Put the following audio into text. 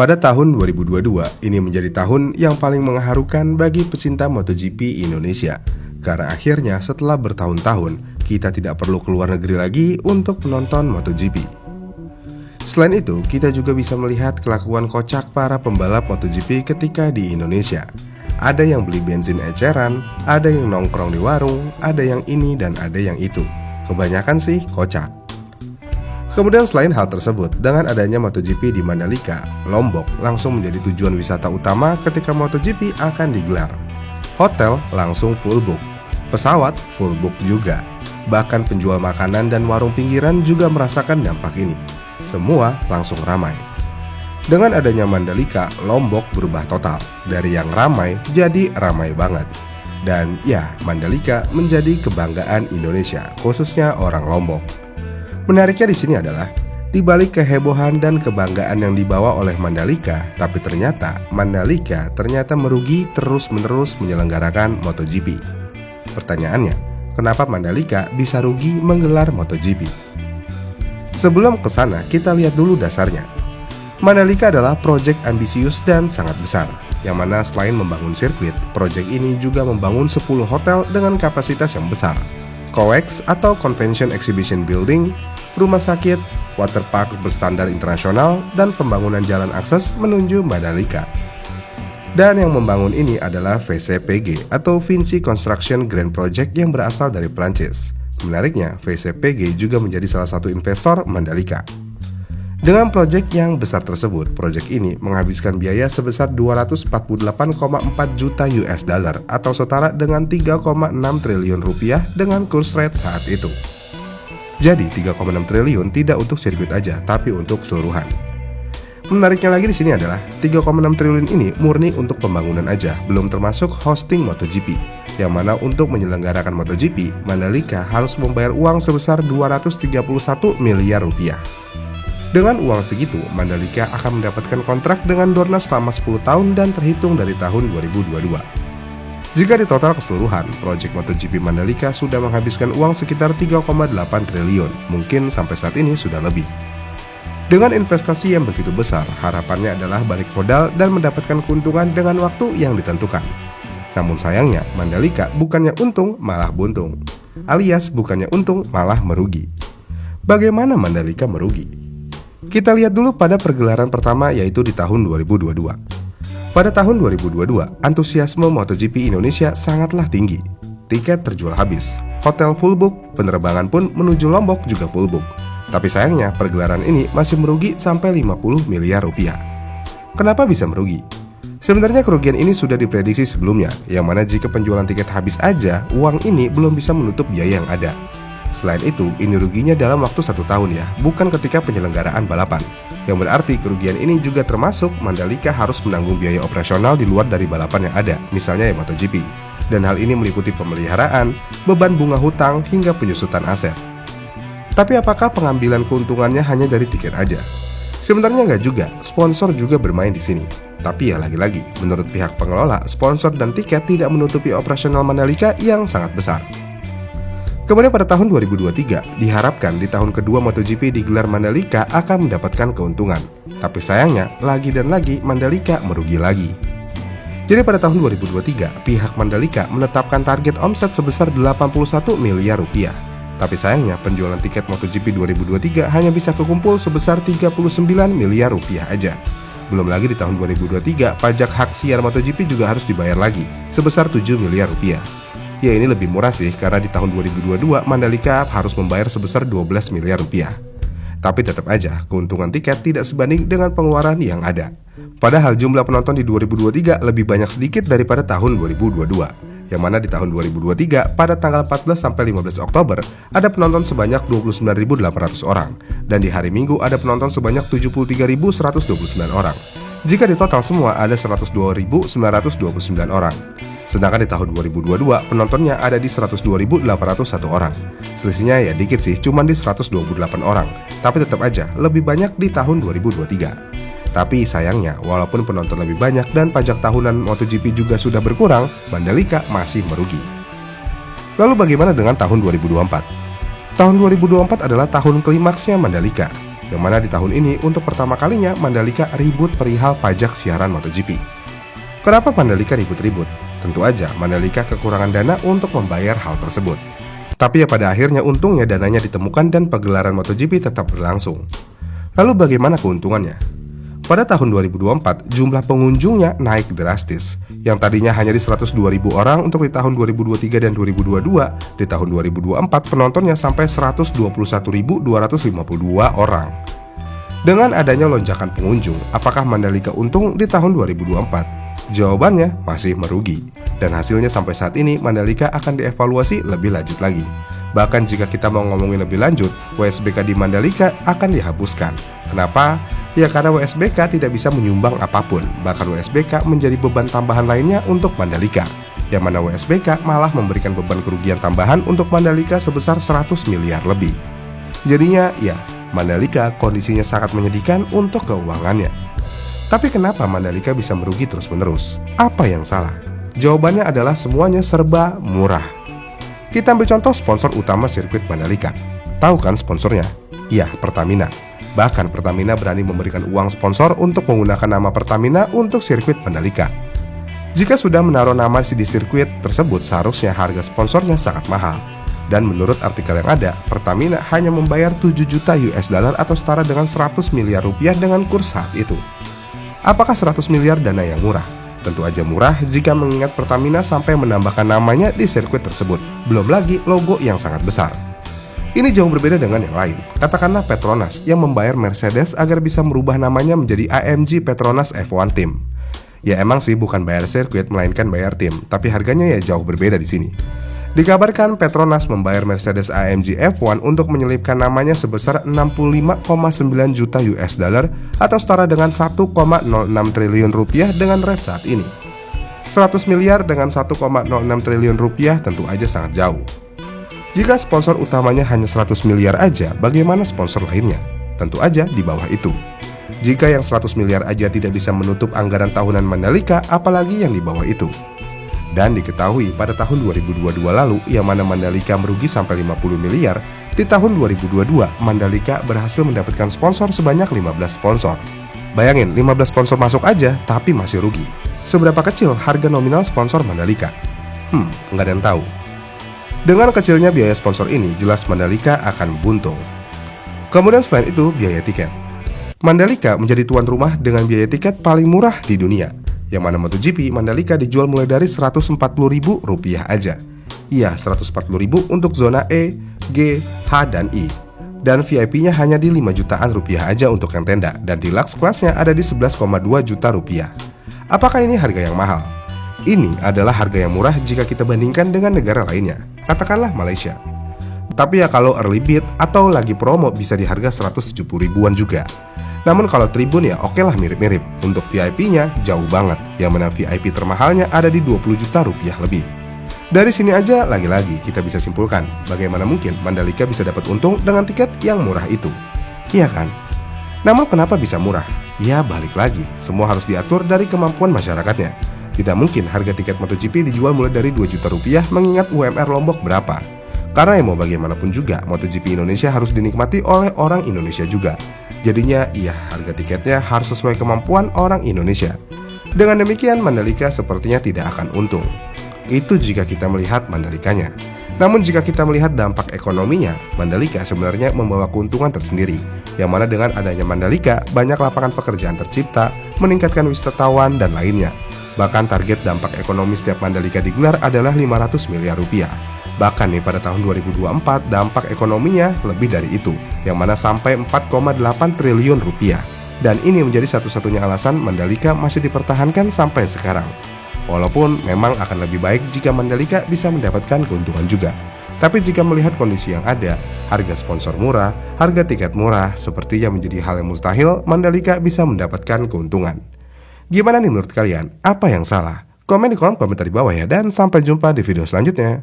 Pada tahun 2022, ini menjadi tahun yang paling mengharukan bagi pecinta MotoGP Indonesia. Karena akhirnya setelah bertahun-tahun, kita tidak perlu keluar negeri lagi untuk menonton MotoGP. Selain itu, kita juga bisa melihat kelakuan kocak para pembalap MotoGP ketika di Indonesia. Ada yang beli bensin eceran, ada yang nongkrong di warung, ada yang ini dan ada yang itu. Kebanyakan sih kocak. Kemudian selain hal tersebut, dengan adanya MotoGP di Mandalika, Lombok langsung menjadi tujuan wisata utama ketika MotoGP akan digelar. Hotel langsung full book, pesawat full book juga. Bahkan penjual makanan dan warung pinggiran juga merasakan dampak ini. Semua langsung ramai. Dengan adanya Mandalika, Lombok berubah total. Dari yang ramai jadi ramai banget. Dan ya, Mandalika menjadi kebanggaan Indonesia, khususnya orang Lombok. Menariknya di sini adalah, di balik kehebohan dan kebanggaan yang dibawa oleh Mandalika, tapi ternyata Mandalika merugi terus-menerus menyelenggarakan MotoGP. Pertanyaannya, kenapa Mandalika bisa rugi menggelar MotoGP? Sebelum ke sana, kita lihat dulu dasarnya. Mandalika adalah proyek ambisius dan sangat besar, yang mana selain membangun sirkuit, proyek ini juga membangun 10 hotel dengan kapasitas yang besar. COEX atau Convention Exhibition Building, rumah sakit, waterpark berstandar internasional, dan pembangunan jalan akses menuju Mandalika. Dan yang membangun ini adalah VCPG atau Vinci Construction Grand Project yang berasal dari Prancis. Menariknya, VCPG juga menjadi salah satu investor Mandalika. Dengan proyek yang besar tersebut, proyek ini menghabiskan biaya sebesar 248,4 juta US dollar atau setara dengan 3,6 triliun rupiah dengan kurs rate saat itu. Jadi 3,6 triliun tidak untuk sirkuit aja, tapi untuk keseluruhan. Menariknya lagi di sini adalah 3,6 triliun ini murni untuk pembangunan aja, belum termasuk hosting MotoGP. Yang mana untuk menyelenggarakan MotoGP, Mandalika harus membayar uang sebesar 231 miliar rupiah. Dengan uang segitu, Mandalika akan mendapatkan kontrak dengan Dorna selama 10 tahun dan terhitung dari tahun 2022. Jika di total keseluruhan, proyek MotoGP Mandalika sudah menghabiskan uang sekitar 3,8 triliun, mungkin sampai saat ini sudah lebih. Dengan investasi yang begitu besar, harapannya adalah balik modal dan mendapatkan keuntungan dengan waktu yang ditentukan. Namun sayangnya, Mandalika bukannya untung malah buntung, alias bukannya untung malah merugi. Bagaimana Mandalika merugi? Kita lihat dulu pada pergelaran pertama, yaitu di tahun 2022. Pada tahun 2022, antusiasme MotoGP Indonesia sangatlah tinggi. Tiket terjual habis, hotel full book, penerbangan pun menuju Lombok juga full book. Tapi sayangnya pergelaran ini masih merugi sampai 50 miliar rupiah. Kenapa bisa merugi? Sebenarnya kerugian ini sudah diprediksi sebelumnya, yang mana jika penjualan tiket habis aja, uang ini belum bisa menutup biaya yang ada. Selain itu, ini ruginya dalam waktu 1 tahun ya, bukan ketika penyelenggaraan balapan. Yang berarti kerugian ini juga termasuk Mandalika harus menanggung biaya operasional di luar dari balapan yang ada, misalnya ya MotoGP. Dan hal ini meliputi pemeliharaan, beban bunga hutang, hingga penyusutan aset. Tapi apakah pengambilan keuntungannya hanya dari tiket aja? Sebenarnya nggak juga, sponsor juga bermain di sini. Tapi ya lagi-lagi, menurut pihak pengelola, sponsor dan tiket tidak menutupi operasional Mandalika yang sangat besar. Kemudian pada tahun 2023, diharapkan di tahun kedua MotoGP digelar Mandalika akan mendapatkan keuntungan. Tapi sayangnya, lagi dan lagi Mandalika merugi lagi. Jadi pada tahun 2023, pihak Mandalika menetapkan target omset sebesar 81 miliar rupiah. Tapi sayangnya, penjualan tiket MotoGP 2023 hanya bisa kekumpul sebesar 39 miliar rupiah aja. Belum lagi di tahun 2023, pajak hak siar MotoGP juga harus dibayar lagi, sebesar 7 miliar rupiah. Ya ini lebih murah sih, karena di tahun 2022 Mandalika harus membayar sebesar 12 miliar rupiah. Tapi tetap aja, keuntungan tiket tidak sebanding dengan pengeluaran yang ada. Padahal jumlah penonton di 2023 lebih banyak sedikit daripada tahun 2022. Yang mana di tahun 2023, pada tanggal 14-15 Oktober, ada penonton sebanyak 29.800 orang. Dan di hari Minggu ada penonton sebanyak 73.129 orang. Jika di total semua ada 102.929 orang. Sedangkan di tahun 2022 penontonnya ada di 102.801 orang. Selisihnya ya dikit sih, cuma di 128 orang. Tapi tetap aja lebih banyak di tahun 2023. Tapi sayangnya, walaupun penonton lebih banyak dan pajak tahunan MotoGP juga sudah berkurang, Mandalika masih merugi. Lalu bagaimana dengan tahun 2024? Tahun 2024 adalah tahun klimaksnya Mandalika. yang mana di tahun ini untuk pertama kalinya Mandalika ribut perihal pajak siaran MotoGP. Kenapa Mandalika ribut-ribut? Tentu aja Mandalika kekurangan dana untuk membayar hal tersebut. Tapi ya pada akhirnya untungnya dananya ditemukan dan pagelaran MotoGP tetap berlangsung. Lalu bagaimana keuntungannya? Pada tahun 2024, jumlah pengunjungnya naik drastis. Yang tadinya hanya di 102.000 orang untuk di tahun 2023 dan 2022, di tahun 2024 penontonnya sampai 121.252 orang. Dengan adanya lonjakan pengunjung, apakah Mandalika untung di tahun 2024? Jawabannya masih merugi. Dan hasilnya sampai saat ini Mandalika akan dievaluasi lebih lanjut lagi. Bahkan jika kita mau ngomongin lebih lanjut, WSBK di Mandalika akan dihapuskan. Kenapa? Ya karena WSBK tidak bisa menyumbang apapun. Bahkan WSBK menjadi beban tambahan lainnya untuk Mandalika, yang mana WSBK malah memberikan beban kerugian tambahan untuk Mandalika sebesar 100 miliar lebih. Jadinya ya, Mandalika kondisinya sangat menyedihkan untuk keuangannya. Tapi kenapa Mandalika bisa merugi terus-menerus? Apa yang salah? Jawabannya adalah semuanya serba murah. Kita ambil contoh sponsor utama sirkuit Mandalika. Tahu kan sponsornya? Iya, Pertamina. Bahkan Pertamina berani memberikan uang sponsor untuk menggunakan nama Pertamina untuk sirkuit Mandalika. Jika sudah menaruh nama di sirkuit tersebut, seharusnya harga sponsornya sangat mahal. Dan menurut artikel yang ada, Pertamina hanya membayar 7 juta US dollar atau setara dengan 100 miliar rupiah dengan kurs saat itu. Apakah 100 miliar dana yang murah? Tentu aja murah jika mengingat Pertamina sampai menambahkan namanya di sirkuit tersebut. Belum lagi logo yang sangat besar. Ini jauh berbeda dengan yang lain. Katakanlah Petronas yang membayar Mercedes agar bisa merubah namanya menjadi AMG Petronas F1 Team. Ya emang sih bukan bayar sirkuit melainkan bayar tim, tapi harganya ya jauh berbeda di sini. Dikabarkan Petronas membayar Mercedes AMG F1 untuk menyelipkan namanya sebesar 65,9 juta US dollar atau setara dengan 1,06 triliun rupiah dengan rate saat ini. 100 miliar dengan 1,06 triliun rupiah tentu aja sangat jauh. Jika sponsor utamanya hanya 100 miliar aja, bagaimana sponsor lainnya? Tentu aja di bawah itu. Jika yang 100 miliar aja tidak bisa menutup anggaran tahunan Mandalika, apalagi yang di bawah itu. Dan diketahui pada tahun 2022 lalu, yang mana Mandalika merugi sampai 50 miliar, di tahun 2022 Mandalika berhasil mendapatkan sponsor sebanyak 15 sponsor. Bayangin, 15 sponsor masuk aja, tapi masih rugi. Seberapa kecil harga nominal sponsor Mandalika? Nggak ada yang tahu. Dengan kecilnya biaya sponsor ini, jelas Mandalika akan buntung. Kemudian selain itu, biaya tiket. Mandalika menjadi tuan rumah dengan biaya tiket paling murah di dunia. Yang mana MotoGP Mandalika dijual mulai dari Rp140.000 aja. Iya, Rp140.000 untuk zona E, G, H, dan I. Dan VIP-nya hanya di 5 jutaan rupiah aja untuk yang tenda. Dan deluxe kelasnya ada di 11,2 juta rupiah. Apakah ini harga yang mahal? Ini adalah harga yang murah jika kita bandingkan dengan negara lainnya. Katakanlah Malaysia. Tapi ya kalau early bid atau lagi promo bisa di harga 170 ribuan juga. Namun kalau tribun ya oke lah mirip-mirip. Untuk VIP-nya jauh banget, yang mana VIP termahalnya ada di 20 juta rupiah lebih. Dari sini aja lagi-lagi kita bisa simpulkan bagaimana mungkin Mandalika bisa dapat untung dengan tiket yang murah itu. Iya kan? Namun kenapa bisa murah? Ya balik lagi, semua harus diatur dari kemampuan masyarakatnya. Tidak mungkin harga tiket MotoGP dijual mulai dari 2 juta rupiah mengingat UMR Lombok berapa. Karena ya mau bagaimanapun juga, MotoGP Indonesia harus dinikmati oleh orang Indonesia juga. Jadinya iya, harga tiketnya harus sesuai kemampuan orang Indonesia. Dengan demikian Mandalika sepertinya tidak akan untung. Itu jika kita melihat Mandalikanya. Namun jika kita melihat dampak ekonominya, Mandalika sebenarnya membawa keuntungan tersendiri. Yang mana dengan adanya Mandalika, banyak lapangan pekerjaan tercipta, meningkatkan wisatawan dan lainnya. Bahkan target dampak ekonomi setiap Mandalika digelar adalah 500 miliar rupiah. Bahkan nih pada tahun 2024 dampak ekonominya lebih dari itu, yang mana sampai 4,8 triliun rupiah. Dan ini menjadi satu-satunya alasan Mandalika masih dipertahankan sampai sekarang. Walaupun memang akan lebih baik jika Mandalika bisa mendapatkan keuntungan juga. Tapi jika melihat kondisi yang ada, harga sponsor murah, harga tiket murah, sepertinya menjadi hal yang mustahil Mandalika bisa mendapatkan keuntungan. Gimana nih menurut kalian? Apa yang salah? Komen di kolom komentar di bawah ya, dan sampai jumpa di video selanjutnya.